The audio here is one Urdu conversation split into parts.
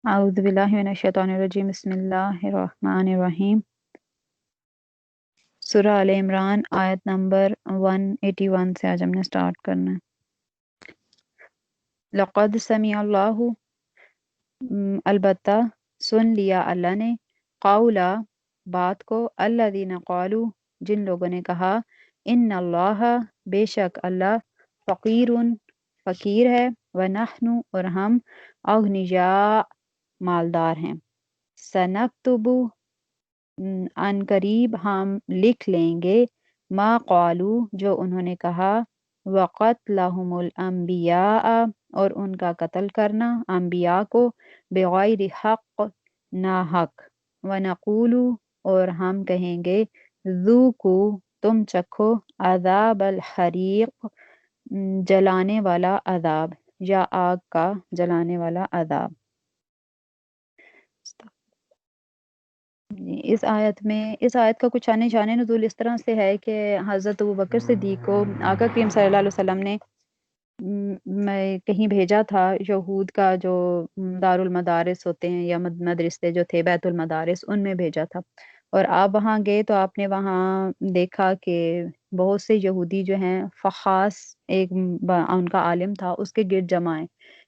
اعوذ باللہ من الشیطان الرجیم بسم اللہ الرحمن الرحیم۔ سورہ آل عمران آیت نمبر 181 سے آج ہم نے سٹارٹ کرنا ہے۔ لقد سمع اللہ، البتہ سن لیا اللہ نے، قولا بات کو، الذین قالوا جن لوگوں نے کہا، ان اللہ بے شک اللہ، فقیر فقیر ہے، ونحن اور ہم، اغنیاء مالدار ہیں، سنکتب ان قریب ہم لکھ لیں گے، ما قالو جو انہوں نے کہا، وقتلہم الانبیاء اور ان کا قتل کرنا انبیاء کو، بغیر حق نا حق، ونقول اور ہم کہیں گے، ذوقوا تم چکھو، عذاب الحریق جلانے والا عذاب، یا آگ کا جلانے والا عذاب۔ اس آیت کا کچھ شان نزول اس طرح سے ہے کہ حضرت ابوبکر صدیق کو آقا کریم صلی اللہ علیہ وسلم نے میں کہیں بھیجا تھا، یہود کا جو دارالمدارس ہوتے ہیں یا مدرسے جو تھے بیت المدارس، ان میں بھیجا تھا، اور آپ وہاں گئے تو آپ نے وہاں دیکھا کہ بہت سے یہودی جو ہیں، فخاس ایک ان کا عالم تھا، اس کے گرد جمع ہیں۔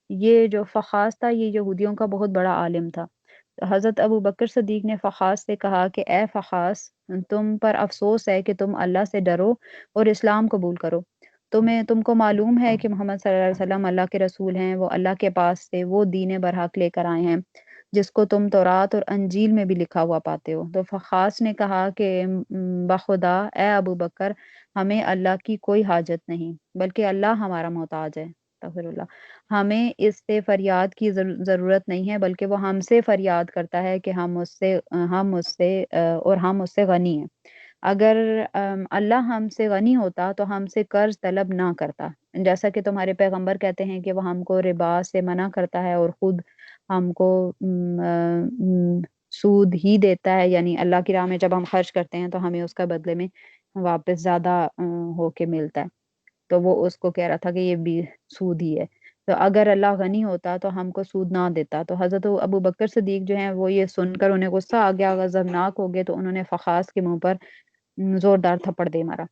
یہ جو فخاس تھا یہ یہودیوں کا بہت بڑا عالم تھا۔ حضرت ابو بکر صدیق نے فخاس سے کہا کہ اے فخاس، تم پر افسوس ہے کہ تم اللہ سے ڈرو اور اسلام قبول کرو۔ تم کو معلوم ہے کہ محمد صلی اللہ علیہ وسلم اللہ کے رسول ہیں، وہ اللہ کے پاس سے وہ دین برحق لے کر آئے ہیں جس کو تم تورات اور انجیل میں بھی لکھا ہوا پاتے ہو۔ تو فخاس نے کہا کہ بخدا اے ابو بکر، ہمیں اللہ کی کوئی حاجت نہیں، بلکہ اللہ ہمارا محتاج ہے، استغفر اللہ، ہمیں اس سے فریاد کی ضرورت نہیں ہے، بلکہ وہ ہم سے فریاد کرتا ہے کہ ہم اس سے غنی ہیں۔ اگر اللہ ہم سے غنی ہوتا تو ہم سے قرض طلب نہ کرتا، جیسا کہ تمہارے پیغمبر کہتے ہیں کہ وہ ہم کو ربا سے منع کرتا ہے اور خود ہم کو سود ہی دیتا ہے، یعنی اللہ کی راہ میں جب ہم خرچ کرتے ہیں تو ہمیں اس کا بدلے میں واپس زیادہ ہو کے ملتا ہے۔ تو وہ اس کو کہہ رہا تھا کہ یہ بھی سود ہی ہے، تو اگر اللہ غنی ہوتا تو ہم کو سود نہ دیتا۔ تو حضرت ابو بکر صدیق جو ہیں وہ یہ سن کر انہیں غصہ آ گیا، غضبناک ہو گئے، تو انہوں نے فخاس کے منہ پر زوردار تھپڑ دے مارا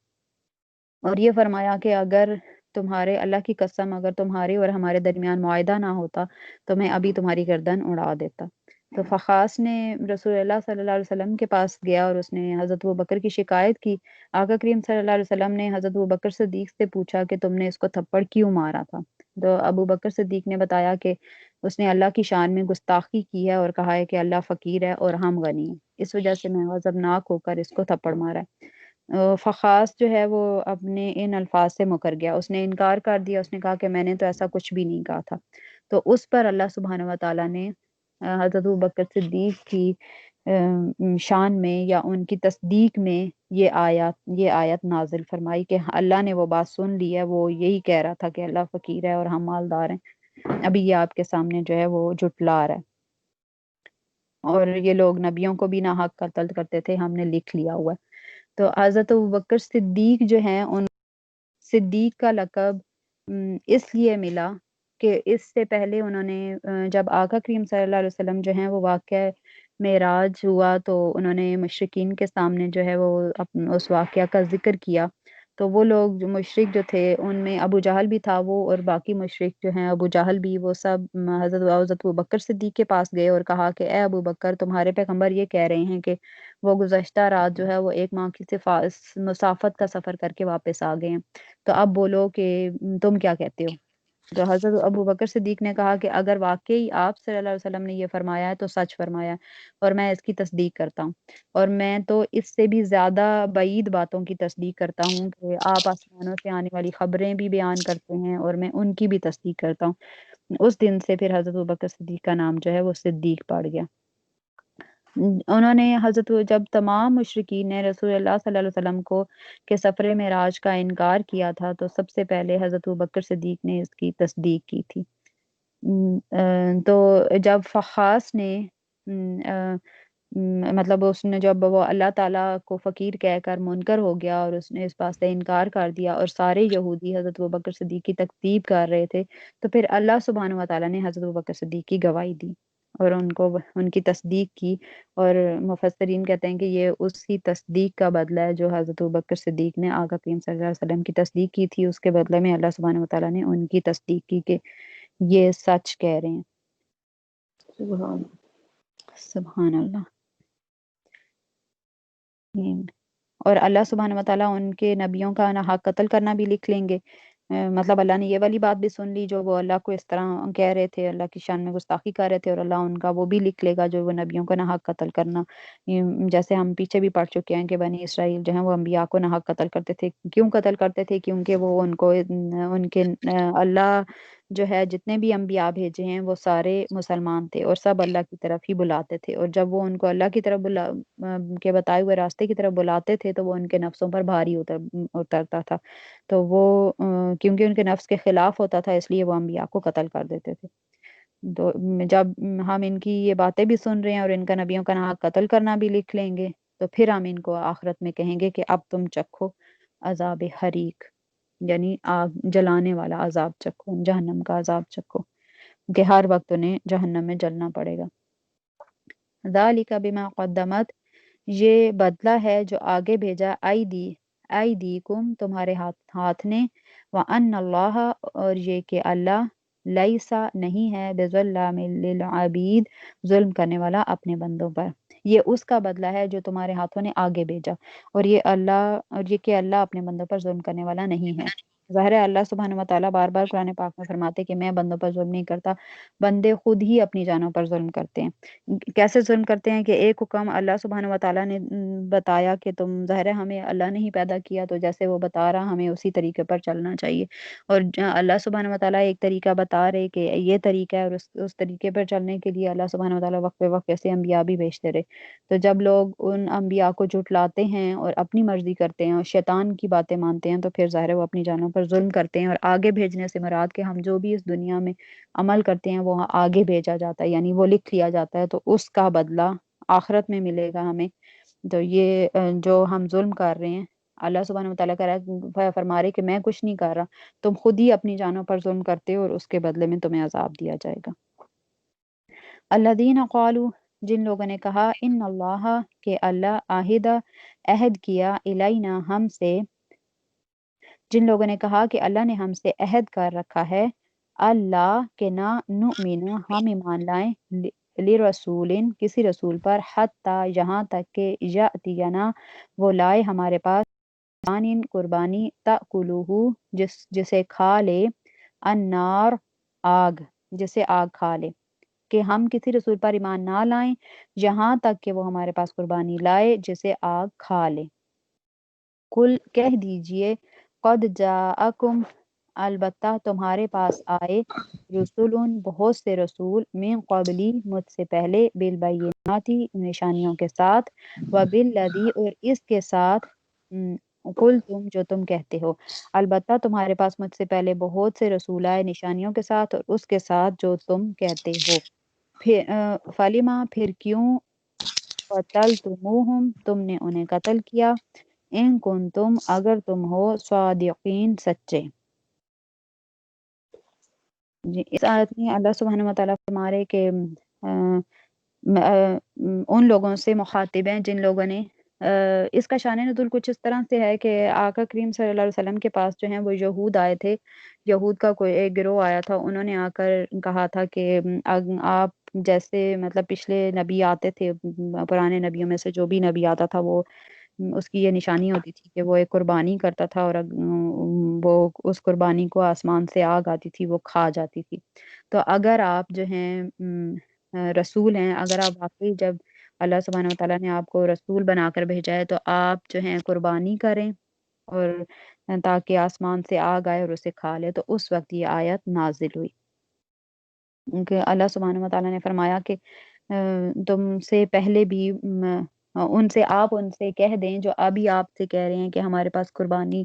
اور یہ فرمایا کہ اگر تمہارے اللہ کی قسم، اگر تمہارے اور ہمارے درمیان معاہدہ نہ ہوتا تو میں ابھی تمہاری گردن اڑا دیتا۔ تو فخاس نے رسول اللہ صلی اللہ علیہ وسلم کے پاس گیا اور اس نے حضرت ابوبکر کی شکایت کی۔ آقا کریم صلی اللہ علیہ وسلم نے حضرت ابوبکر صدیق سے پوچھا کہ تم نے اس کو تھپڑ کیوں مارا تھا؟ تو ابوبکر صدیق نے بتایا کہ اس نے اللہ کی شان میں گستاخی کی ہے اور کہا ہے کہ اللہ فقیر ہے اور ہم غنی ہیں، اس وجہ سے میں غضبناک ہو کر اس کو تھپڑ مارا ہے۔ فخاس جو ہے وہ اپنے ان الفاظ سے مکر گیا، اس نے انکار کر دیا، اس نے کہا کہ میں نے تو ایسا کچھ بھی نہیں کہا تھا۔ تو اس پر اللہ سبحانہ و تعالیٰ نے حضرت ابوبکر صدیق کی شان میں یا ان کی تصدیق میں یہ آیت نازل فرمائی کہ اللہ نے وہ بات سن لی ہے، وہ یہی کہہ رہا تھا کہ اللہ فقیر ہے اور ہم مالدار ہیں، ابھی یہ آپ کے سامنے جو ہے وہ جھٹلا رہا ہے، اور یہ لوگ نبیوں کو بھی ناحق قتل کرتے تھے، ہم نے لکھ لیا ہوا ہے۔ تو حضرت ابوبکر صدیق جو ہیں، ان صدیق کا لقب اس لیے ملا کہ اس سے پہلے انہوں نے جب آقا کریم صلی اللہ علیہ وسلم جو ہیں وہ واقعہ معراج ہوا تو انہوں نے مشرکین کے سامنے جو ہے وہ اس واقعہ کا ذکر کیا، تو وہ لوگ جو مشرک جو تھے ان میں ابو جہل بھی تھا، وہ اور باقی مشرک جو ہیں ابو جہل بھی، وہ سب حضرت ابوبکر صدیق کے پاس گئے اور کہا کہ اے ابو بکر، تمہارے پیغمبر یہ کہہ رہے ہیں کہ وہ گزشتہ رات جو ہے وہ 1 ماہ کی مسافت کا سفر کر کے واپس آ گئے ہیں، تو اب بولو کہ تم کیا کہتے ہو؟ تو حضرت ابوبکر صدیق نے کہا کہ اگر واقعی آپ صلی اللہ علیہ وسلم نے یہ فرمایا ہے تو سچ فرمایا ہے، اور میں اس کی تصدیق کرتا ہوں، اور میں تو اس سے بھی زیادہ بعید باتوں کی تصدیق کرتا ہوں کہ آپ آسمانوں سے آنے والی خبریں بھی بیان کرتے ہیں اور میں ان کی بھی تصدیق کرتا ہوں۔ اس دن سے پھر حضرت ابوبکر صدیق کا نام جو ہے وہ صدیق پڑ گیا۔ انہوں نے جب تمام مشرکین نے رسول اللہ صلی اللہ علیہ وسلم کو کہ سفر معراج کا انکار کیا تھا تو سب سے پہلے حضرت ابوبکر صدیق نے اس کی تصدیق کی تھی۔ تو جب فخاس نے مطلب اس نے جب وہ اللہ تعالیٰ کو فقیر کہہ کر منکر ہو گیا اور اس نے اس بات سے انکار کر دیا اور سارے یہودی حضرت ابوبکر صدیق کی تکذیب کر رہے تھے، تو پھر اللہ سبحانہ و تعالیٰ نے حضرت ابوبکر صدیق کی گواہی دی، اور ان کی تصدیق کی، اور مفسرین کہتے ہیں کہ یہ اسی تصدیق کا بدلہ ہے جو حضرت ابوبکر صدیق نے آقا کریم صلی اللہ علیہ وسلم کی تصدیق کی تھی، اس کے بدلے میں اللہ سبحانہ وتعالیٰ نے ان کی تصدیق کی کہ یہ سچ کہہ رہے ہیں۔ سبحان سبحان اللہ۔ اور اللہ سبحانہ وتعالیٰ ان کے نبیوں کا ناحق قتل کرنا بھی لکھ لیں گے۔ مطلب اللہ نے یہ والی بات بھی سن لی جو وہ اللہ کو اس طرح کہہ رہے تھے، اللہ کی شان میں گستاخی کر رہے تھے، اور اللہ ان کا وہ بھی لکھ لے گا جو وہ نبیوں کا ناحق قتل کرنا۔ جیسے ہم پیچھے بھی پڑھ چکے ہیں کہ بنی اسرائیل جو ہیں وہ انبیاء کو ناحق قتل کرتے تھے۔ کیوں قتل کرتے تھے؟ کیونکہ وہ ان کے اللہ جو ہے جتنے بھی انبیاء بھیجے ہیں وہ سارے مسلمان تھے اور سب اللہ کی طرف ہی بلاتے تھے، اور جب وہ ان کو اللہ کی طرف کے بتائے ہوئے راستے کی طرف بلاتے تھے تو وہ ان کے نفسوں پر بھاری اترتا تھا، تو وہ کیونکہ ان کے نفس کے خلاف ہوتا تھا اس لیے وہ انبیاء کو قتل کر دیتے تھے۔ تو جب ہم ان کی یہ باتیں بھی سن رہے ہیں اور ان کا نبیوں کا ناحق قتل کرنا بھی لکھ لیں گے، تو پھر ہم ان کو آخرت میں کہیں گے کہ اب تم چکھو عذاب حریق، یعنی آگ جلانے والا عذاب چکھو، جہنم کا عذاب چکھو، کہ ہر وقت انہیں جہنم میں جلنا پڑے گا۔ ذالک بما قدمت، یہ بدلہ ہے جو آگے بھیجا ایدیکم تمہارے ہاتھ نے، وان اللہ، اور یہ کہ اللہ لیسا نہیں ہے بظلام للعبید، ظلم کرنے والا اپنے بندوں پر۔ یہ اس کا بدلہ ہے جو تمہارے ہاتھوں نے آگے بھیجا، اور یہ کہ اللہ اپنے بندوں پر ظلم کرنے والا نہیں ہے۔ ظاہر ہے اللہ سبحانہ وتعالیٰ بار بار قرآن پاک میں فرماتے کہ میں بندوں پر ظلم نہیں کرتا، بندے خود ہی اپنی جانوں پر ظلم کرتے ہیں۔ کیسے ظلم کرتے ہیں کہ ایک حکم اللہ سبحانہ وتعالیٰ نے بتایا کہ تم، ظاہر ہے ہمیں اللہ نے ہی پیدا کیا تو جیسے وہ بتا رہا ہمیں اسی طریقے پر چلنا چاہیے، اور اللہ سبحانہ وتعالیٰ ایک طریقہ بتا رہے کہ یہ طریقہ ہے، اور اس طریقے پر چلنے کے لیے اللہ سبحانہ وتعالیٰ وقت بے وقت ایسے انبیاء بھی بھیجتے رہے۔ تو جب لوگ ان انبیاء کو جھٹلاتے ہیں اور اپنی مرضی کرتے ہیں اور شیطان کی باتیں مانتے ہیں تو پھر ظاہر ہے وہ اپنی جانوں پر ظلم کرتے ہیں، اور آگے بھیجنے سے مراد کہ ہم جو بھی اس دنیا میں عمل کرتے ہیں وہ آگے بھیجا جاتا ہے، یعنی وہ لکھ لیا جاتا ہے، تو اس کا بدلہ آخرت میں ملے گا ہمیں۔ تو یہ جو ہم ظلم کر رہے ہیں، اللہ سبحانہ وتعالیٰ کہہ رہا ہے، فرما رہے کہ میں کچھ نہیں کر رہا، تم خود ہی اپنی جانوں پر ظلم کرتے ہو اور اس کے بدلے میں تمہیں عذاب دیا جائے گا۔ الذین قالوا، جن لوگوں نے کہا، ان اللہ، کہ اللہ عہد کیا، الینا، ہم سے، جن لوگوں نے کہا کہ اللہ نے ہم سے عہد کر رکھا ہے، اللہ کہ نہ نؤمن، ہم ایمان لائیں، لرسول، کسی رسول پر، حتی، یہاں تک کہ یأتینا، وہ لائے ہمارے پاس، قربانی، تأکلوہ، جسے کھا لے، النار، آگ، جسے آگ کھا لے، کہ ہم کسی رسول پر ایمان نہ لائیں یہاں تک کہ وہ ہمارے پاس قربانی لائے جسے آگ کھا لے۔ کل، کہہ دیجئے، قد جاءکم، البتہ تمہارے پاس آئے، رسولن، بہت سے رسول، من قبلی، مجھ سے پہلے، بالبینات، نشانیوں کے ساتھ، وبالذی، اور اس کے ساتھ، کل تم، جو تم کہتے ہو، البتہ تمہارے پاس مجھ سے پہلے بہت سے رسول آئے نشانیوں کے ساتھ اور اس کے ساتھ جو تم کہتے ہو، پھر فلیما، پھر کیوں، قتلتموہم، تم نے انہیں قتل کیا، ان کنتم، اگر تم ہو، صادقین، سچے۔ جی، اس آیت میں اللہ سبحانہ وتعالیٰ فرما رہے کہ ان لوگوں سے مخاطب ہیں جن لوگوں نے، اس کا شان نزول کچھ اس طرح سے ہے کہ آقا کریم صلی اللہ علیہ وسلم کے پاس جو ہیں وہ یہود آئے تھے، یہود کا کوئی ایک گروہ آیا تھا، انہوں نے آ کر کہا تھا کہ آپ جیسے، مطلب پچھلے نبی آتے تھے، پرانے نبیوں میں سے جو بھی نبی آتا تھا وہ، اس کی یہ نشانی ہوتی تھی کہ وہ ایک قربانی کرتا تھا اور وہ اس قربانی کو آسمان سے آگ آتی تھی، وہ کھا جاتی تھی۔ تو اگر آپ جو ہیں رسول ہیں، اگر آپ واقعی، جب اللہ سبحانہ وتعالیٰ نے آپ کو رسول بنا کر بھیجا ہے تو آپ جو ہیں قربانی کریں، اور تاکہ آسمان سے آگ آئے اور اسے کھا لے۔ تو اس وقت یہ آیت نازل ہوئی کہ اللہ سبحانہ وتعالیٰ نے فرمایا کہ تم سے پہلے بھی ان سے آپ ان سے کہہ دیں جو ابھی آپ سے کہہ رہے ہیں کہ ہمارے پاس قربانی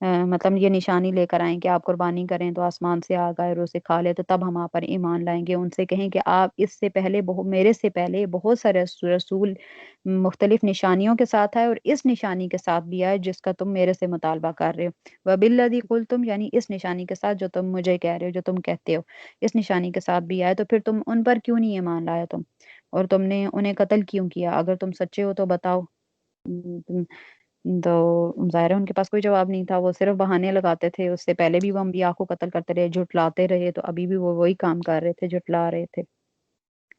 مطلب یہ نشانی لے کر آئیں کہ آپ قربانی کریں تو آسمان سے آگ آئے اور اسے کھا لے تو تب ہم آپ پر ایمان لائیں گے. ان سے کہیں کہ آپ اس سے پہلے میرے سے پہلے بہت سارے رسول مختلف نشانیوں کے ساتھ آئے اور اس نشانی کے ساتھ بھی آئے جس کا تم میرے سے مطالبہ کر رہے ہو. وَبِالَّذِي قُلْتُمْ یعنی اس نشانی کے ساتھ جو تم مجھے کہہ رہے ہو جو تم کہتے ہو اس نشانی کے ساتھ بھی آئے تو پھر تم ان پر کیوں نہیں ایمان لایا تم اور تم نے انہیں قتل کیوں کیا؟ اگر تم سچے ہو تو بتاؤ. تم- تو ظاہر ہے ان کے پاس کوئی جواب نہیں تھا. وہ صرف بہانے لگاتے تھے. اس سے پہلے بھی وہ انبیاء کو قتل کرتے رہے جھٹلاتے رہے تو ابھی بھی وہ وہی کام کر رہے تھے جھٹلا رہے تھے.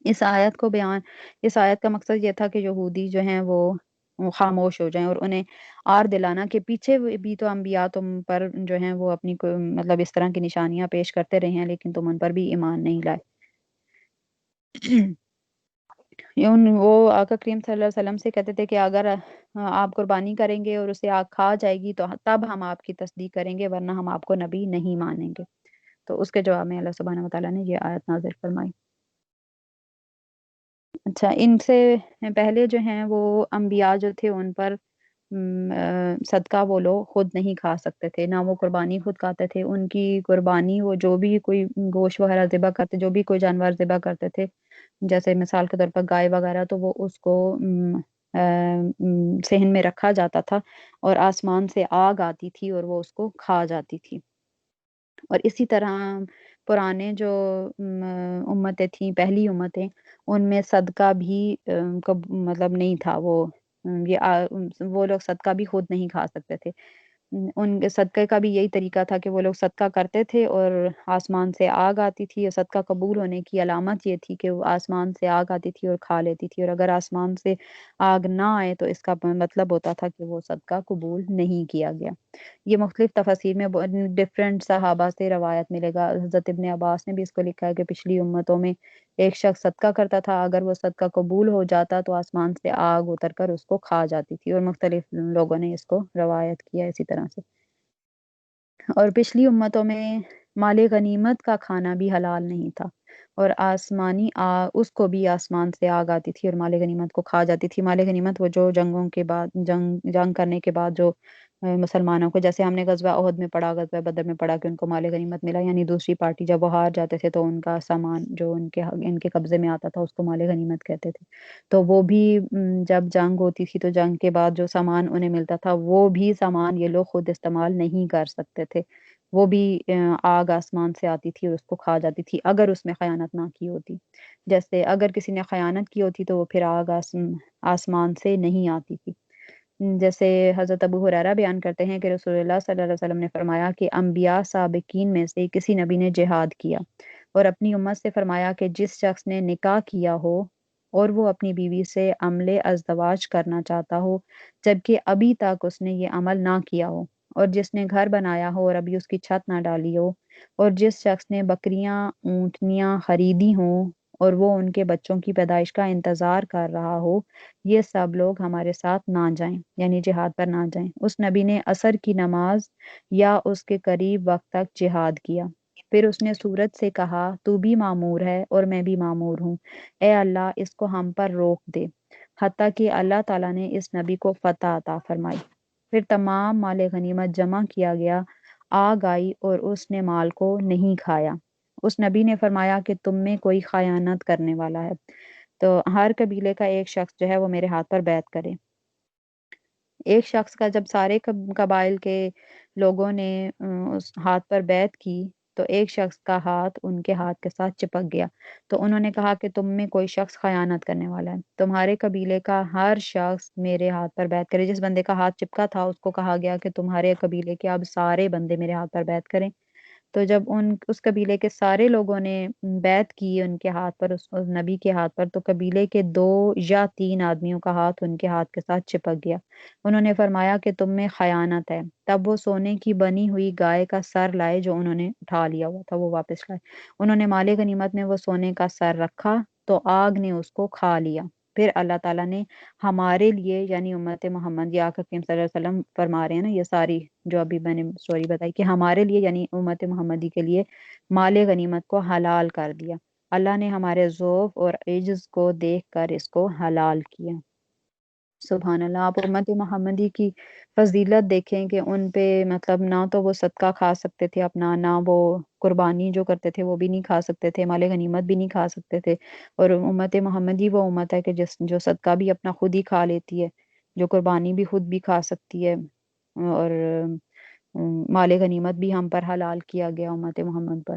اس آیت کا مقصد یہ تھا کہ یہودی جو ہیں وہ خاموش ہو جائیں اور انہیں آر دلانا کہ پیچھے بھی تو انبیاء تم پر جو ہیں وہ اپنی مطلب اس طرح کی نشانیاں پیش کرتے رہے ہیں لیکن تم ان پر بھی ایمان نہیں لائے. وہ آقا کریم صلی اللہ علیہ وسلم سے کہتے تھے کہ اگر آپ قربانی کریں گے اور اسے آگ کھا جائے گی تو تب ہم آپ کی تصدیق کریں گے ورنہ ہم آپ کو نبی نہیں مانیں گے. تو اس کے جواب میں اللہ سبحانہ وتعالیٰ نے یہ آیت نازل فرمائی. اچھا ان سے پہلے جو ہیں وہ انبیاء جو تھے ان پر صدقہ وہ لوگ خود نہیں کھا سکتے تھے نہ وہ قربانی خود کھاتے تھے. ان کی قربانی وہ جو بھی کوئی گوشت وغیرہ ذبح کرتے جو بھی کوئی جانور ذبح کرتے تھے جیسے مثال کے طور پر گائے وغیرہ تو وہ اس کو صحن میں رکھا جاتا تھا اور آسمان سے آگ آتی تھی اور وہ اس کو کھا جاتی تھی. اور اسی طرح پرانے جو امتیں تھیں پہلی امتیں ان میں صدقہ بھی مطلب نہیں تھا. وہ لوگ صدقہ بھی خود نہیں کھا سکتے تھے. ان کے صدقے کا بھی یہی طریقہ تھا کہ وہ لوگ صدقہ کرتے تھے اور آسمان سے آگ آتی تھی. اور صدقہ قبول ہونے کی علامت یہ تھی کہ وہ آسمان سے آگ آتی تھی اور کھا لیتی تھی اور اگر آسمان سے آگ نہ آئے تو اس کا مطلب ہوتا تھا کہ وہ صدقہ قبول نہیں کیا گیا. یہ مختلف تفاسیر میں ڈفرینٹ صحابہ سے روایت ملے گا. حضرت ابن عباس نے بھی اس کو لکھا ہے کہ پچھلی امتوں میں ایک شخص صدقہ کرتا تھا اگر وہ صدقہ قبول ہو جاتا تو آسمان سے آگ اتر کر اس کو کھا جاتی تھی. اور مختلف لوگوں نے اس کو روایت کیا اسی طرح سے. اور پچھلی امتوں میں مال غنیمت کا کھانا بھی حلال نہیں تھا اور آسمانی اس کو بھی آسمان سے آگ آتی تھی اور مال غنیمت کو کھا جاتی تھی. مال غنیمت وہ جو جنگوں کے بعد جنگ کرنے کے بعد جو مسلمانوں کو جیسے ہم نے غزوہ احد میں پڑھا غزوہ بدر میں پڑھا کہ ان کو مال غنیمت ملا یعنی دوسری پارٹی جب وہ ہار جاتے تھے تو ان کا سامان جو ان کے قبضے میں آتا تھا اس کو مال غنیمت کہتے تھے. تو وہ بھی جب جنگ ہوتی تھی تو جنگ کے بعد جو سامان انہیں ملتا تھا وہ بھی سامان یہ لوگ خود استعمال نہیں کر سکتے تھے. وہ بھی آگ آسمان سے آتی تھی اور اس کو کھا جاتی تھی اگر اس میں خیانت نہ کی ہوتی. جیسے اگر کسی نے خیانت کی ہوتی تو وہ پھر آگ آسمان سے نہیں آتی تھی. جیسے حضرت ابو ہریرہ بیان کرتے ہیں کہ رسول اللہ صلی اللہ علیہ وسلم نے فرمایا کہ انبیاء سابقین میں سے کسی نبی نے جہاد کیا اور اپنی امت سے فرمایا کہ جس شخص نے نکاح کیا ہو اور وہ اپنی بیوی سے عمل ازدواج کرنا چاہتا ہو جبکہ ابھی تک اس نے یہ عمل نہ کیا ہو اور جس نے گھر بنایا ہو اور ابھی اس کی چھت نہ ڈالی ہو اور جس شخص نے بکریاں اونٹنیاں خریدی ہوں اور وہ ان کے بچوں کی پیدائش کا انتظار کر رہا ہو یہ سب لوگ ہمارے ساتھ نہ جائیں یعنی جہاد پر نہ جائیں. اس نبی نے عصر کی نماز یا اس کے قریب وقت تک جہاد کیا. پھر اس نے سورج سے کہا تو بھی معمور ہے اور میں بھی معمور ہوں. اے اللہ اس کو ہم پر روک دے حتیٰ کہ اللہ تعالیٰ نے اس نبی کو فتح عطا فرمائی. پھر تمام مال غنیمت جمع کیا گیا آگ آئی اور اس نے مال کو نہیں کھایا. اس نبی نے فرمایا کہ تم میں کوئی خیانت کرنے والا ہے تو ہر قبیلے کا ایک شخص جو ہے وہ میرے ہاتھ پر بیعت کرے. ایک شخص کا جب سارے قبائل کے لوگوں نے اس ہاتھ پر بیعت کی تو ایک شخص کا ہاتھ ان کے ہاتھ کے ساتھ چپک گیا تو انہوں نے کہا کہ تم میں کوئی شخص خیانت کرنے والا ہے. تمہارے قبیلے کا ہر شخص میرے ہاتھ پر بیعت کرے. جس بندے کا ہاتھ چپکا تھا اس کو کہا گیا کہ تمہارے قبیلے کے اب سارے بندے میرے ہاتھ پر بیعت کریں. تو جب اس قبیلے کے سارے لوگوں نے بیعت کی ان کے ہاتھ پر اس نبی کے ہاتھ پر تو قبیلے کے 2 یا 3 آدمیوں کا ہاتھ ان کے ہاتھ کے ساتھ چپک گیا. انہوں نے فرمایا کہ تم میں خیانت ہے. تب وہ سونے کی بنی ہوئی گائے کا سر لائے جو انہوں نے اٹھا لیا ہوا تھا وہ واپس لائے. انہوں نے مال غنیمت میں وہ سونے کا سر رکھا تو آگ نے اس کو کھا لیا. پھر اللہ تعالیٰ نے ہمارے لیے یعنی امت محمد یا آقا کریم صلی اللہ علیہ وسلم فرما رہے ہیں نا یہ ساری جو ابھی میں نے سٹوری بتائی کہ ہمارے لیے یعنی امت محمدی کے لیے مال غنیمت کو حلال کر دیا. اللہ نے ہمارے ذوف اور عجز کو دیکھ کر اس کو حلال کیا. سبحان اللہ. آپ امت محمدی کی فضیلت دیکھیں کہ ان پہ مطلب نہ تو وہ صدقہ کھا سکتے تھے اپنا، نہ وہ قربانی جو کرتے تھے وہ بھی نہیں کھا سکتے تھے، مال غنیمت بھی نہیں کھا سکتے تھے. اور امت محمدی وہ امت ہے کہ جو صدقہ بھی اپنا خود ہی کھا لیتی ہے، جو قربانی بھی خود بھی کھا سکتی ہے، اور مال غنیمت بھی ہم پر حلال کیا گیا امت محمد پر.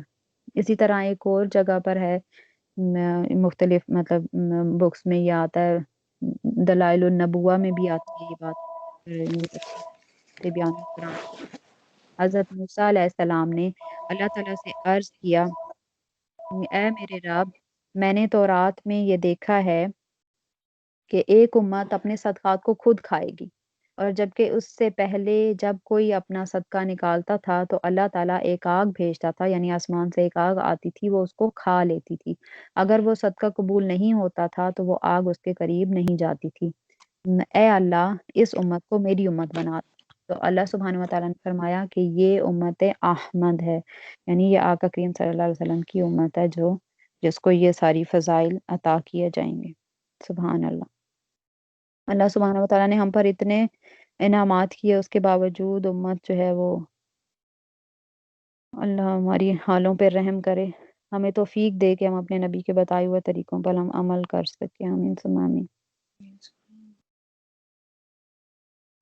اسی طرح ایک اور جگہ پر ہے، مختلف مطلب بکس میں یہ آتا ہے، دلائل النبوہ میں بھی آتی ہے یہ بات، یہ تفسیر بیان قرآن. حضرت موسیٰ علیہ السلام نے اللہ تعالیٰ سے عرض کیا، اے میرے رب، میں نے تورات میں یہ دیکھا ہے کہ ایک امت اپنے صدقات کو خود کھائے گی، اور جبکہ اس سے پہلے جب کوئی اپنا صدقہ نکالتا تھا تو اللہ تعالیٰ ایک آگ بھیجتا تھا، یعنی آسمان سے ایک آگ آتی تھی، وہ اس کو کھا لیتی تھی. اگر وہ صدقہ قبول نہیں ہوتا تھا تو وہ آگ اس کے قریب نہیں جاتی تھی. اے اللہ، اس امت کو میری امت بنا دے. تو اللہ سبحانہ وتعالیٰ نے فرمایا کہ یہ امت احمد ہے، یعنی یہ آقا کریم صلی اللہ علیہ وسلم کی امت ہے جس کو یہ ساری فضائل عطا کیے جائیں گے. سبحان اللہ. اللہ سبحانہ وتعالیٰ نے ہم پر اتنے انعامات کیے، اس کے باوجود امت جو ہے وہ، اللہ ہماری حالوں پہ رحم کرے، ہمیں توفیق دے کہ ہم اپنے نبی کے بتائے ہوئے طریقوں پر ہم عمل کر سکیں. آمین ثم آمین.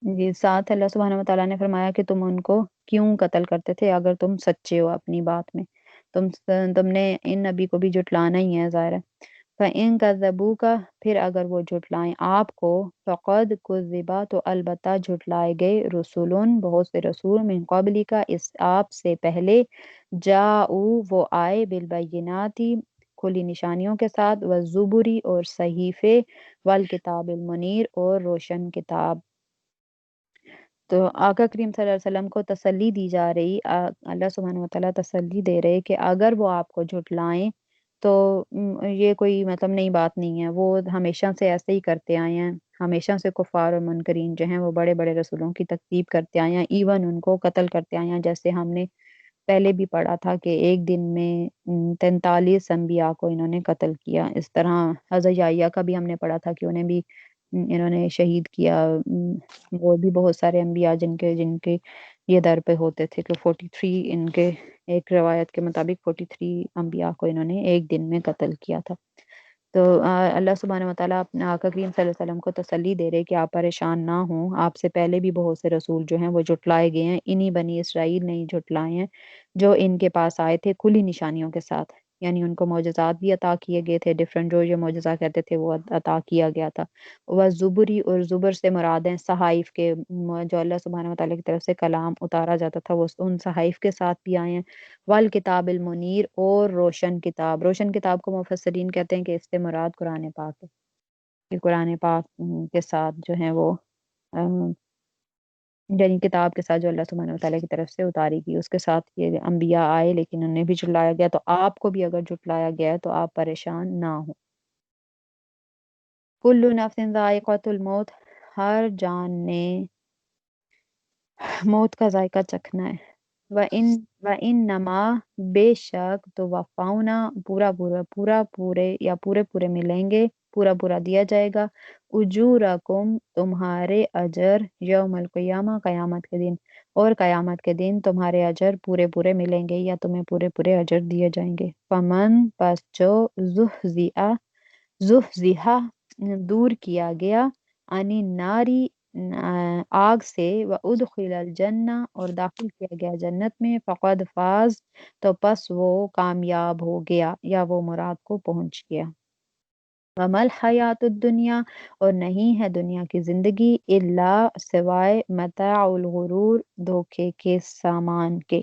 جی، ساتھ اللہ سبحانہ وتعالیٰ نے فرمایا کہ تم ان کو کیوں قتل کرتے تھے اگر تم سچے ہو اپنی بات میں. تم نے ان نبی کو بھی جھٹلانا ہی ہے، ظاہر ہے. فَإِن كَذَّبُوكَ، پھر اگر وہ جھٹلائیں آپ کو، فَقَدْ كُذِّبَ، تو البتہ جھٹلائے گئے، رسولٌ، بہت سے رسول، من قبلک، اس آپ سے پہلے، جاؤ، وہ آئے، بالبینات، کھلی نشانیوں کے ساتھ، والزبر، اور صحیفے، والکتاب المنیر، اور روشن کتاب. تو آقا کریم صلی اللہ علیہ وسلم کو تسلی دی جا رہی، اللہ سبحانہ وتعالیٰ تسلی دے رہے کہ اگر وہ آپ کو جھٹلائیں تو یہ کوئی مطلب نئی بات نہیں ہے، وہ ہمیشہ سے ایسے ہی کرتے آئے ہیں. ہمیشہ سے کفار اور منکرین جو ہیں وہ بڑے بڑے رسولوں کی تکذیب کرتے آئے ہیں، ایون ان کو قتل کرتے آئے ہیں، جیسے ہم نے پہلے بھی پڑھا تھا کہ ایک دن میں 43 انبیاء کو انہوں نے قتل کیا. اس طرح حضرت یحییٰ کا بھی ہم نے پڑھا تھا کہ انہیں بھی انہوں نے شہید کیا. وہ بھی بہت سارے انبیاء جن کے یہ در پہ ہوتے تھے کہ 43 ان کے، ایک روایت کے مطابق 43 انبیاء کو انہوں نے ایک دن میں قتل کیا تھا. تو اللہ سبحانہ وتعالیٰ اپنے آقا کریم صلی اللہ علیہ وسلم کو تسلی دے رہے کہ آپ پریشان نہ ہوں، آپ سے پہلے بھی بہت سے رسول جو ہیں وہ جھٹلائے گئے ہیں، انہی بنی اسرائیل نے ہی جھٹلائے ہیں جو ان کے پاس آئے تھے کھلی نشانیوں کے ساتھ، یعنی ان کو معجزات بھی عطا کیے گئے تھے، ڈفرینٹ جو یہ معجزہ کہتے تھے وہ عطا کیا گیا تھا. زبری، اور زبر سے مراد ہیں صحائف کے، جو اللہ سبحانہ وتعالیٰ کی طرف سے کلام اتارا جاتا تھا وہ ان صحائف کے ساتھ بھی آئے ہیں. والکتاب المنیر، اور روشن کتاب. روشن کتاب کو مفسرین کہتے ہیں کہ اس سے مراد قرآن پاک ہے، کہ قرآن پاک کے ساتھ جو ہیں وہ یعنی کتاب کے ساتھ جو اللہ سبحانہ وتعالیٰ کی طرف سے اتاری گئی اس کے ساتھ یہ انبیاء آئے، لیکن انہیں بھی جھٹلایا گیا. تو آپ کو بھی اگر جھٹلایا گیا ہے تو آپ پریشان نہ ہوں. کل نفس ذائقۃ الموت، ہر جان نے موت کا ذائقہ چکھنا ہے. وَإِنَّمَا، بے شک، تو وفاؤنا، پورے پورے ملیں گے، پورا پورا دیا جائے گا، اجورکم، تمہارے اجر، یوم القیامہ، قیامت کے دن، اور قیامت کے دن تمہارے اجر پورے پورے ملیں گے یا تمہیں پورے پورے اجر دیے جائیں گے. فمن، پس جو، زحزحا، دور کیا گیا، انی ناری، آگ سے، وادخل الجنہ، اور داخل کیا گیا جنت میں، فقد فاز، تو پس وہ کامیاب ہو گیا یا وہ مراد کو پہنچ گیا. وما الحیات الدنیا، اور نہیں ہے دنیا کی زندگی، الا، سوائے، متاع الغرور، دھوکے کے سامان کے.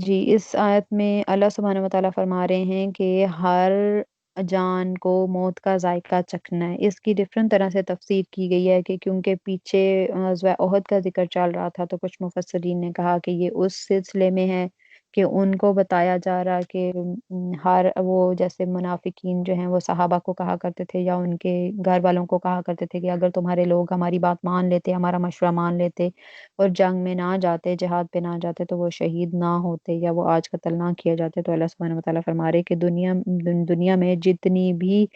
جی، اس آیت میں اللہ سبحانہ وتعالیٰ فرما رہے ہیں کہ ہر جان کو موت کا ذائقہ چکھنا ہے. اس کی ڈفرینٹ طرح سے تفسیر کی گئی ہے کہ کیونکہ پیچھے غزوہ احد کا ذکر چل رہا تھا تو کچھ مفسرین نے کہا کہ یہ اس سلسلے میں ہے کہ ان کو بتایا جا رہا کہ ہر وہ جیسے منافقین جو ہیں وہ صحابہ کو کہا کرتے تھے یا ان کے گھر والوں کو کہا کرتے تھے کہ اگر تمہارے لوگ ہماری بات مان لیتے، ہمارا مشورہ مان لیتے اور جنگ میں نہ جاتے، جہاد پہ نہ جاتے تو وہ شہید نہ ہوتے یا وہ آج قتل نہ کیے جاتے. تو اللہ سبحانہ وتعالیٰ فرما رہے کہ دنیا میں جتنی بھی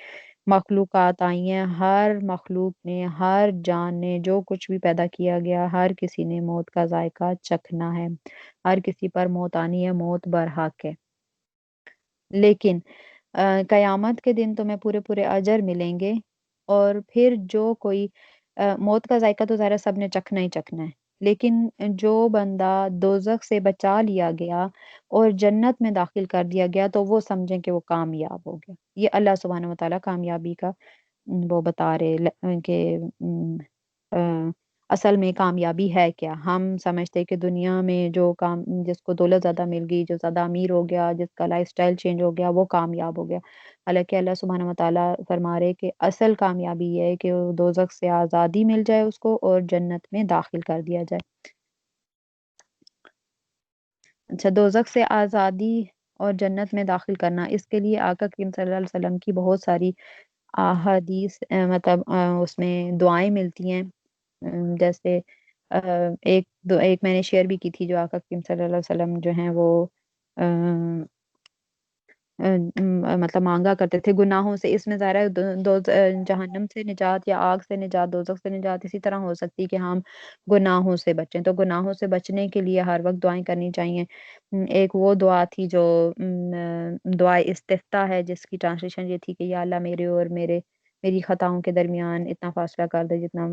مخلوقات آئی ہیں، ہر مخلوق نے، ہر جان نے، جو کچھ بھی پیدا کیا گیا، ہر کسی نے موت کا ذائقہ چکھنا ہے، ہر کسی پر موت آنی ہے، موت برحق ہے۔ لیکن قیامت کے دن تمہیں پورے پورے اجر ملیں گے، اور پھر جو کوئی موت کا ذائقہ تو ظاہر ہے سب نے چکھنا ہی چکھنا ہے، لیکن جو بندہ دوزخ سے بچا لیا گیا اور جنت میں داخل کر دیا گیا تو وہ سمجھیں کہ وہ کامیاب ہو گیا۔ یہ اللہ سبحانہ وتعالیٰ کامیابی کا وہ بتا رہے کہ آ، اصل میں کامیابی ہے کیا۔ ہم سمجھتے کہ دنیا میں جو کام، جس کو دولت زیادہ مل گئی، جو زیادہ امیر ہو گیا، جس کا لائف سٹائل چینج ہو گیا، وہ کامیاب ہو گیا۔ حالانکہ اللہ سبحانہ وتعالیٰ فرما رہے کہ اصل کامیابی یہ ہے کہ وہ دوزخ سے آزادی مل جائے اس کو اور جنت میں داخل کر دیا جائے۔ اچھا، دوزخ سے آزادی اور جنت میں داخل کرنا، اس کے لیے آقا کریم صلی اللہ علیہ وسلم کی بہت ساری احادیث مطلب اس میں دعائیں ملتی ہیں۔ جیسے ایک میں نے شیئر بھی کی تھی، جو آقا کریم صلی اللہ علیہ وسلم جو ہیں وہ مطلب مانگا کرتے تھے گناہوں سے۔ اس میں ظاہر ہے جہنم سے نجات یا آگ سے نجات، دوزخ سے نجات اسی طرح ہو سکتی کہ ہم گناہوں سے بچیں، تو گناہوں سے بچنے کے لیے ہر وقت دعائیں کرنی چاہیے۔ ایک وہ دعا تھی جو دعا استفتاح ہے، جس کی ٹرانسلیشن یہ تھی کہ یا اللہ میری خطاؤں کے درمیان اتنا فاصلہ کر دے جتنا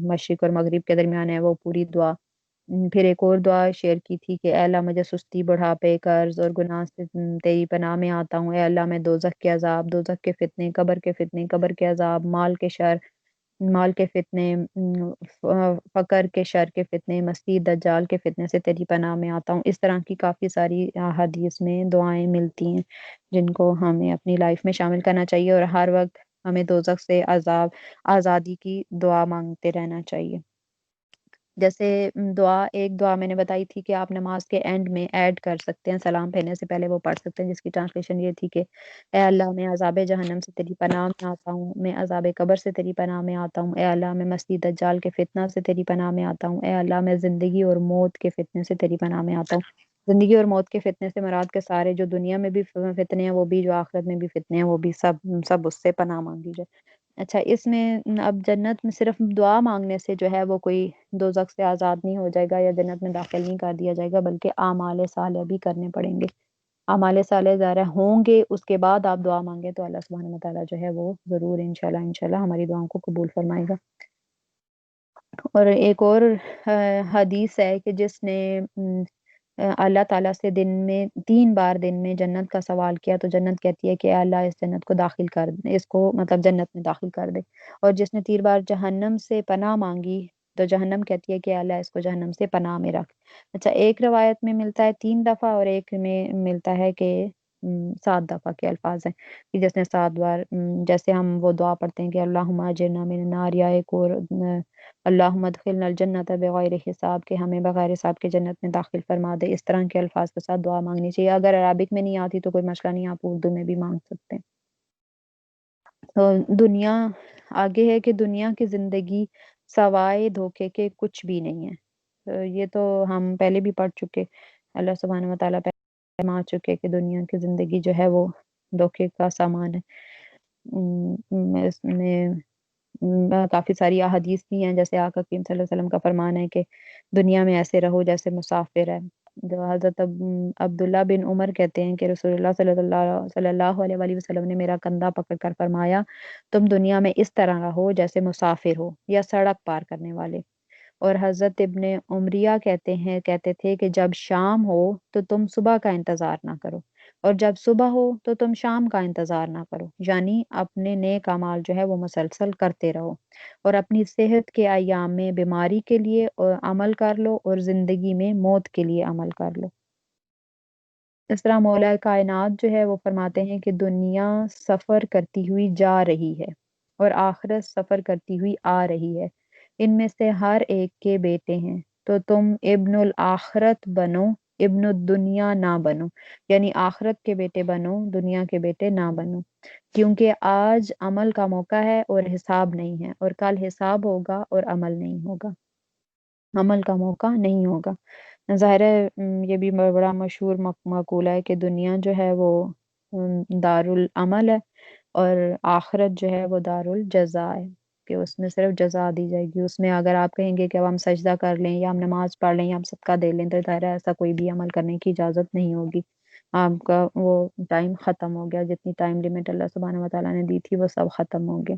مشرق اور مغرب کے درمیان ہے، وہ پوری دعا۔ پھر ایک اور دعا شیئر کی تھی کہ اے اللہ مجھے سستی، بڑھاپے، قرض اور گناہ سے تیری پناہ میں آتا ہوں۔ اے اللہ میں دوزخ کے عذاب، دوزخ کے فتنے، قبر کے فتنے، قبر کے عذاب، مال کے شر، مال کے فتنے، فقر کے شر کے فتنے، مسیح دجال کے فتنے سے تیری پناہ میں آتا ہوں۔ اس طرح کی کافی ساری حدیث میں دعائیں ملتی ہیں جن کو ہمیں اپنی لائف میں شامل کرنا چاہیے، اور ہر وقت ہمیں دوزخ سے آزادی کی دعا مانگتے رہنا چاہیے۔ جیسے ایک دعا میں نے بتائی تھی کہ آپ نماز کے اینڈ میں ایڈ کر سکتے ہیں، سلام پھیرنے سے پہلے وہ پڑھ سکتے ہیں، جس کی ٹرانسلیشن یہ تھی کہ اے اللہ میں عذاب جہنم سے تیری پناہ میں آتا ہوں، میں عذاب قبر سے تیری پناہ میں آتا ہوں، اے اللہ میں مسیح دجال کے فتنہ سے تیری پناہ میں آتا ہوں، اے اللہ میں زندگی اور موت کے فتنے سے تیری پناہ میں آتا ہوں۔ زندگی اور موت کے فتنے سے مراد کے سارے جو دنیا میں بھی فتنے ہیں وہ بھی، جو آخرت میں بھی فتنے ہیں وہ بھی، سب اس سے پناہ مانگی جائے۔ اچھا، اس میں اب جنت میں صرف دعا مانگنے سے جو ہے وہ کوئی دوزخ سے آزاد نہیں ہو جائے گا یا جنت میں داخل نہیں کر دیا جائے گا، بلکہ اعمال صالح بھی کرنے پڑیں گے۔ اعمال صالح ظاہر ہوں گے، اس کے بعد آپ دعا مانگیں تو اللہ سبحانہ وتعالیٰ جو ہے وہ ضرور انشاءاللہ ہماری دعاؤں کو قبول فرمائے گا۔ اور ایک اور حدیث ہے کہ جس نے اللہ تعالیٰ سے دن میں 3 بار دن میں جنت کا سوال کیا تو جنت کہتی ہے کہ اے اللہ اس جنت کو داخل کر دے، اس کو مطلب جنت میں داخل کر دے۔ اور جس نے 3 بار جہنم سے پناہ مانگی تو جہنم کہتی ہے کہ اے اللہ اس کو جہنم سے پناہ میں رکھ۔ اچھا، ایک روایت میں ملتا ہے 3 دفعہ اور ایک میں ملتا ہے کہ 7 دفعہ کے الفاظ ہیں کہ جس نے 7 بار، جیسے ہم وہ دعا پڑھتے ہیں کہ اللہم اجرنا من النار، یا ایک اور اللہم ادخلنا الجنت بغیر حساب، کہ ہمیں بغیر حساب کے جنت میں داخل فرما دے۔ اس طرح کے الفاظ کے ساتھ دعا مانگنی چاہیے۔ اگر عربک میں نہیں آتی تو کوئی مسئلہ نہیں، آپ اردو میں بھی مانگ سکتے ہیں۔ تو دنیا آگے ہے کہ دنیا کی زندگی سوائے دھوکے کے کچھ بھی نہیں ہے۔ تو یہ تو ہم پہلے بھی پڑھ چکے، اللہ سبحانہ وتعالیٰ فرما چکے کہ دنیا کی زندگی جو ہے وہ دھوکے کا سامان ہے۔ اس میں کافی ساری احادیث بھی ہیں، جیسے آقا کریم صلی اللہ علیہ وسلم کا فرمان ہے کہ دنیا میں ایسے رہو جیسے مسافر ہے۔ جو حضرت عبداللہ بن عمر کہتے ہیں کہ رسول اللہ صلی اللہ علیہ وآلہ وسلم نے میرا کندھا پکڑ کر فرمایا تم دنیا میں اس طرح رہو جیسے مسافر ہو یا سڑک پار کرنے والے۔ اور حضرت ابن عمریہ کہتے تھے کہ جب شام ہو تو تم صبح کا انتظار نہ کرو، اور جب صبح ہو تو تم شام کا انتظار نہ کرو، یعنی اپنے نیک اعمال جو ہے وہ مسلسل کرتے رہو، اور اپنی صحت کے ایام میں بیماری کے لیے عمل کر لو اور زندگی میں موت کے لیے عمل کر لو۔ اس طرح مولا کائنات جو ہے وہ فرماتے ہیں کہ دنیا سفر کرتی ہوئی جا رہی ہے اور آخرت سفر کرتی ہوئی آ رہی ہے، ان میں سے ہر ایک کے بیٹے ہیں، تو تم ابن الآخرت بنو، ابن الدنیا نہ بنو، یعنی آخرت کے بیٹے بنو، دنیا کے بیٹے نہ بنو، کیونکہ آج عمل کا موقع ہے اور حساب نہیں ہے، اور کل حساب ہوگا اور عمل نہیں ہوگا، عمل کا موقع نہیں ہوگا۔ ظاہر ہے یہ بھی بڑا مشہور مقولہ ہے کہ دنیا جو ہے وہ دار العمل ہے، اور آخرت جو ہے وہ دارالجزا ہے، کہ اس میں صرف جزا دی جائے گی۔ اس میں اگر آپ کہیں گے کہ اب ہم سجدہ کر لیں یا ہم نماز پڑھ لیں یا ہم صدقہ دے لیں، تو ظاہر ہے ایسا کوئی بھی عمل کرنے کی اجازت نہیں ہوگی۔ آپ کا وہ ٹائم ختم ہو گیا، جتنی ٹائم لمٹ اللہ سبحانہ وتعالیٰ نے دی تھی وہ سب ختم ہو گیا۔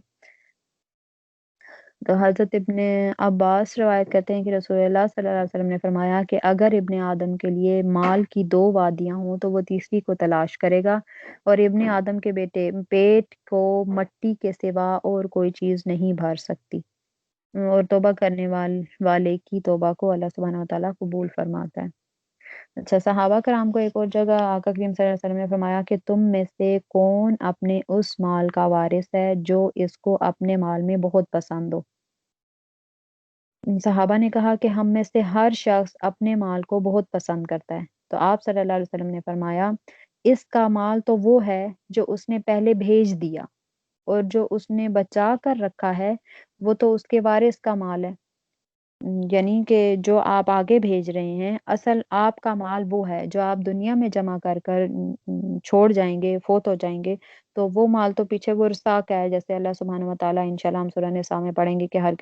تو حضرت ابن عباس روایت کرتے ہیں کہ رسول اللہ صلی اللہ علیہ وسلم نے فرمایا کہ اگر ابن آدم کے لیے مال کی 2 وادیاں ہوں تو وہ تیسری کو تلاش کرے گا، اور ابن آدم کے بیٹے پیٹ کو مٹی کے سوا اور کوئی چیز نہیں بھر سکتی، اور توبہ کرنے والے کی توبہ کو اللہ سبحانہ وتعالیٰ قبول فرماتا ہے۔ اچھا، صحابہ کرام کو ایک اور جگہ آقا کریم صلی اللہ علیہ وسلم نے فرمایا کہ تم میں سے کون اپنے اس مال کا وارث ہے جو اس کو اپنے مال میں بہت پسند ہو؟ صحابہ نے کہا کہ ہم میں سے ہر شخص اپنے مال کو بہت پسند کرتا ہے۔ تو آپ صلی اللہ علیہ وسلم نے فرمایا اس کا مال تو وہ ہے جو اس نے پہلے بھیج دیا، اور جو اس نے بچا کر رکھا ہے وہ تو اس کے وارث کا مال ہے۔ یعنی کہ جو آپ آگے بھیج رہے ہیں، اصل آپ کا مال وہ ہے جو آپ دنیا میں جمع کر کر چھوڑ جائیں گے، فوت ہو جائیں گے، تو وہ مال تو پیچھے وہ رسا کا ہے، جیسے اللہ سبحانہ و تعالیٰ انشاءاللہ ہم سورہ نساء میں پڑھیں گے کہ ہر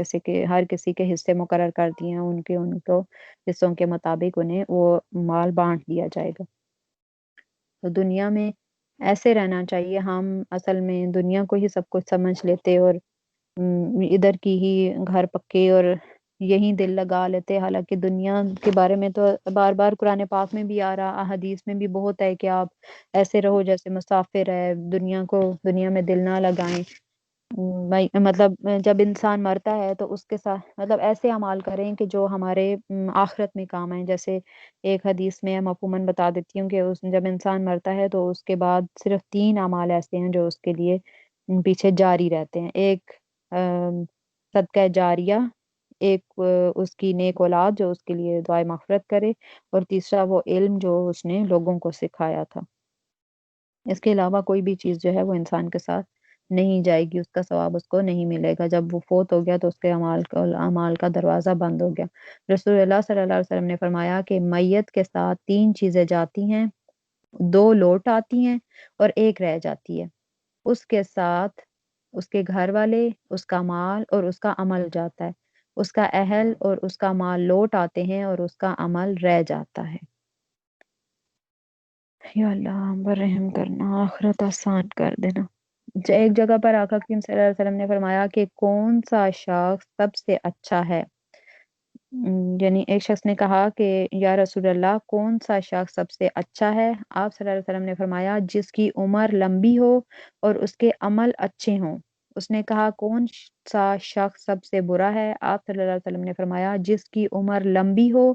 کسی کے حصے مقرر کر دیے ہیں، ان کو حصوں کے مطابق انہیں وہ مال بانٹ دیا جائے گا۔ تو دنیا میں ایسے رہنا چاہیے، ہم اصل میں دنیا کو ہی سب کچھ سمجھ لیتے اور ادھر کی ہی گھر پکے اور یہی دل لگا لیتے، حالانکہ دنیا کے بارے میں تو بار بار قرآن پاک میں بھی آ رہا، احادیث میں بھی بہت ہے کہ آپ ایسے رہو جیسے مسافر ہے، دنیا میں دل نہ لگائیں۔ مطلب جب انسان مرتا ہے تو اس کے ساتھ مطلب ایسے اعمال کریں کہ جو ہمارے آخرت میں کام آئیں۔ جیسے ایک حدیث میں مفہوماً بتا دیتی ہوں کہ جب انسان مرتا ہے تو اس کے بعد صرف 3 اعمال ایسے ہیں جو اس کے لیے پیچھے جاری رہتے ہیں۔ ایک صدقہ جاریہ، ایک اس کی نیک اولاد جو اس کے لیے دعائے مغفرت کرے، اور تیسرا وہ علم جو اس نے لوگوں کو سکھایا تھا۔ اس کے علاوہ کوئی بھی چیز جو ہے وہ انسان کے ساتھ نہیں جائے گی، اس کا ثواب اس کو نہیں ملے گا۔ جب وہ فوت ہو گیا تو اس کے اعمال کا دروازہ بند ہو گیا۔ رسول اللہ صلی اللہ علیہ وسلم نے فرمایا کہ میت کے ساتھ 3 چیزیں جاتی ہیں، 2 لوٹ آتی ہیں اور ایک رہ جاتی ہے۔ اس کے ساتھ اس کے گھر والے، اس کا مال اور اس کا عمل جاتا ہے۔ اس کا اہل اور اس کا مال لوٹ آتے ہیں اور اس کا عمل رہ جاتا ہے۔ یا اللہ ہم پر رحم کرنا، آخرت آسان کر دینا۔ ایک جگہ پر آقا کریم صلی اللہ علیہ وسلم نے فرمایا کہ کون سا شخص سب سے اچھا ہے، یعنی ایک شخص نے کہا کہ یا رسول اللہ کون سا شخص سب سے اچھا ہے؟ آپ صلی اللہ علیہ وسلم نے فرمایا جس کی عمر لمبی ہو اور اس کے عمل اچھے ہوں۔ اس نے کہا کون سا شخص سب سے برا ہے؟ آپ صلی اللہ علیہ وسلم نے فرمایا جس کی عمر لمبی ہو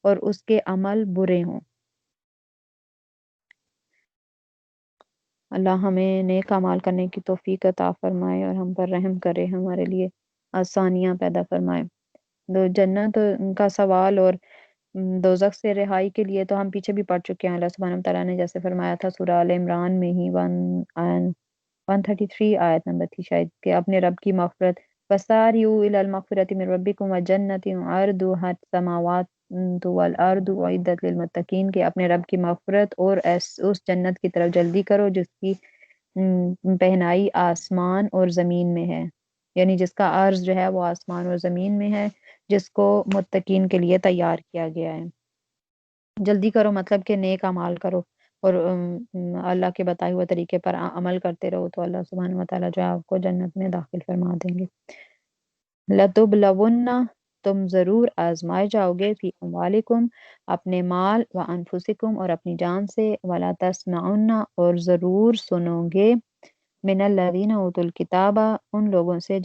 اور اس کے عمل برے ہوں۔ اللہ ہمیں نیک اعمال کرنے کی توفیق عطا فرمائے اور ہم پر رحم کرے، ہمارے لیے آسانیاں پیدا فرمائے۔ تو جنت کا سوال اور دوزخ سے رہائی کے لیے تو ہم پیچھے بھی پڑھ چکے ہیں۔ اللہ سبحانہ وتعالیٰ نے جیسے فرمایا تھا سورہ آل عمران میں ہی 133 آیت نمبر تھی شاید، کہ اپنے رب کی مغفرت وَسَارِعُوا إِلَى الْمَغْفِرَةِ مِنْ رَبِّكُمْ وَجَنَّةٍ عَرْضُهَا السَّمَاوَاتُ وَالْأَرْضُ أُعِدَّتْ لِلْمُتَّقِينَ، کہ اپنے رب کی مغفرت اور اس جنت کی طرف جلدی کرو جس کی پہنائی آسمان اور زمین میں ہے، یعنی جس کا عرض جو ہے وہ آسمان اور زمین میں ہے، جس کو متقین کے لیے تیار کیا گیا ہے۔ جلدی کرو مطلب کہ نیک اعمال کرو اور اللہ کے بتائے ہوئے طریقے پر عمل کرتے رہو، تو اللہ سبحانہ و تعالیٰ جو ہے آپ کو جنت میں داخل فرما دیں گے۔ لَتُبْلَوُنَّ، تم ضرور آزمائے جاؤ گے، فی اموالکم، اپنے مال، و انفسکم، اور اپنی جان سے، ولا تسمعن، اور ضرور سنو گے، من الذین اوتوا الکتاب، ان لوگوں سے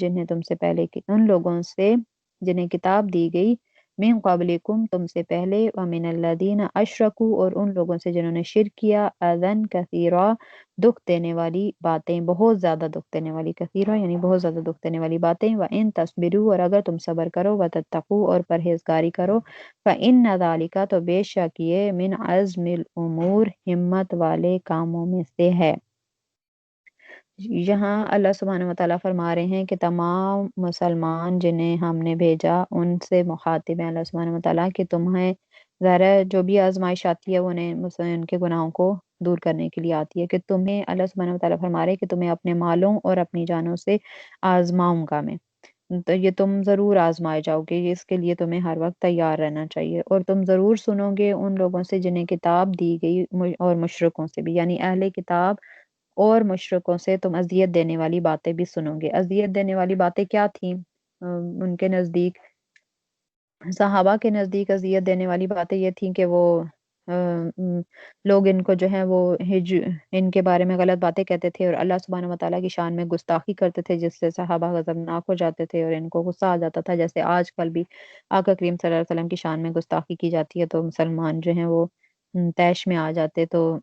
جنہیں کتاب دی گئی، من قبلکم، تم سے پہلے، ومن الذین اشرکوا، اور ان لوگوں سے جنہوں نے شرک کیا، اذًا کثیرا، دکھ دینے والی باتیں، بہت زیادہ دکھ دینے والی، کثیرا یعنی بہت زیادہ دکھ دینے والی باتیں، وَإِن تَصْبِرُوا، اور اگر تم صبر کرو، وَتَتَّقُوا، اور پرہیزگاری کرو، فَإِنَّ ذَلِكَ، تو بے شک یہ، من عزم الامور، ہمت والے کاموں میں سے ہے۔ یہاں اللہ سبحانہ وتعالیٰ فرما رہے ہیں کہ تمام مسلمان جنہیں ہم نے بھیجا ان سے مخاطب ہیں اللہ سبحانہ وتعالیٰ کہ تمہیں ظاہر ہے جو بھی آزمائش آتی ہے وہ ان کے گناہوں کو دور کرنے کے لیے آتی ہے، کہ تمہیں اللہ سبحانہ وتعالیٰ فرما رہے کہ تمہیں اپنے مالوں اور اپنی جانوں سے آزماؤں گا میں، تو یہ تم ضرور آزمائے جاؤ گے، یہ اس کے لیے تمہیں ہر وقت تیار رہنا چاہیے، اور تم ضرور سنو گے ان لوگوں سے جنہیں کتاب دی گئی، اور مشرکوں سے بھی، یعنی اہل کتاب اور مشرکوں سے تم اذیت دینے والی باتیں بھی سنو گے۔ اذیت دینے والی باتیں کیا تھیں؟ ان کے نزدیک، صحابہ کے نزدیک اذیت دینے والی باتیں یہ تھیں کہ وہ لوگ ان کو جو ہے وہ ان کے بارے میں غلط باتیں کہتے تھے، اور اللہ سبحانہ وتعالیٰ کی شان میں گستاخی کرتے تھے، جس سے صحابہ غضبناک ہو جاتے تھے اور ان کو غصہ آ جاتا تھا، جیسے آج کل بھی آقا کریم صلی اللہ علیہ وسلم کی شان میں گستاخی کی جاتی ہے تو مسلمان جو ہیں وہ طیش میں آ جاتے، تو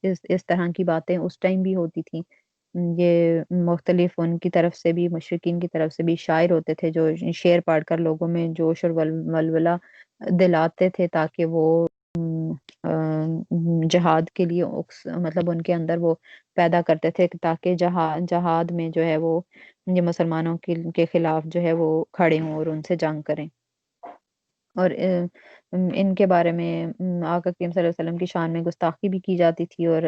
اس طرح کی باتیں اس ٹائم بھی ہوتی تھیں۔ یہ مختلف ان کی طرف سے بھی، مشرکین کی طرف سے بھی شاعر ہوتے تھے جو شعر پڑھ کر لوگوں میں جوش اور ولولہ دلاتے تھے، تاکہ وہ جہاد کے لیے مطلب ان کے اندر وہ پیدا کرتے تھے، تاکہ جہاد میں جو ہے وہ یہ مسلمانوں کے خلاف جو ہے وہ کھڑے ہوں اور ان سے جنگ کریں۔ اور ان کے بارے میں آقا کریم صلی اللہ علیہ وسلم کی شان میں گستاخی بھی کی جاتی تھی، اور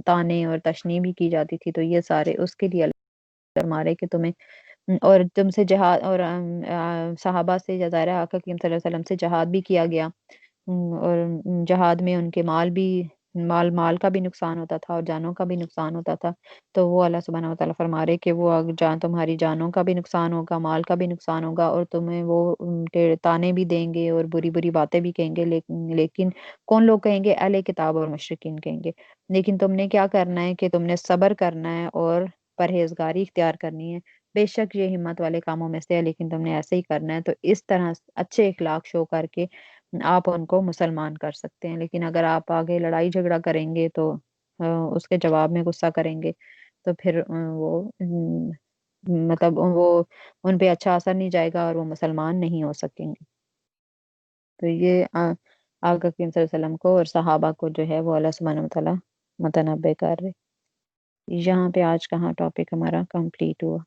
طعنے اور تشنیع بھی کی جاتی تھی، تو یہ سارے اس کے لیے اللہ فرما رہے کہ تمہیں، اور تم سے جہاد، اور صحابہ سے یا ظاہرہ آقا کریم صلی اللہ علیہ وسلم سے جہاد بھی کیا گیا، اور جہاد میں ان کے مال کا بھی نقصان ہوتا تھا اور جانوں کا بھی نقصان ہوتا تھا، تو وہ اللہ سبحانہ وتعالیٰ فرما رہے کہ وہ تمہاری جانوں کا بھی نقصان ہوگا، مال کا بھی نقصان ہوگا، اور تمہیں وہ طعنے بھی دیں گے اور بری بری باتیں بھی کہیں گے، لیکن کون لوگ کہیں گے؟ اہل کتاب اور مشرکین کہیں گے، لیکن تم نے کیا کرنا ہے کہ تم نے صبر کرنا ہے اور پرہیزگاری اختیار کرنی ہے، بے شک یہ ہمت والے کاموں میں سے ہے، لیکن تم نے ایسے ہی کرنا ہے، تو اس طرح اچھے اخلاق شو کر کے آپ ان کو مسلمان کر سکتے ہیں۔ لیکن اگر آپ آگے لڑائی جھگڑا کریں گے تو اس کے جواب میں غصہ کریں گے، تو پھر وہ مطلب وہ ان پہ اچھا اثر نہیں جائے گا اور وہ مسلمان نہیں ہو سکیں گے۔ تو یہ آقا کریم صلی اللہ علیہ وسلم کو اور صحابہ کو جو ہے وہ اللہ سبحانہ وتعالیٰ متنبع کر رہے۔ یہاں پہ آج کا ٹاپک ہمارا کمپلیٹ ہوا۔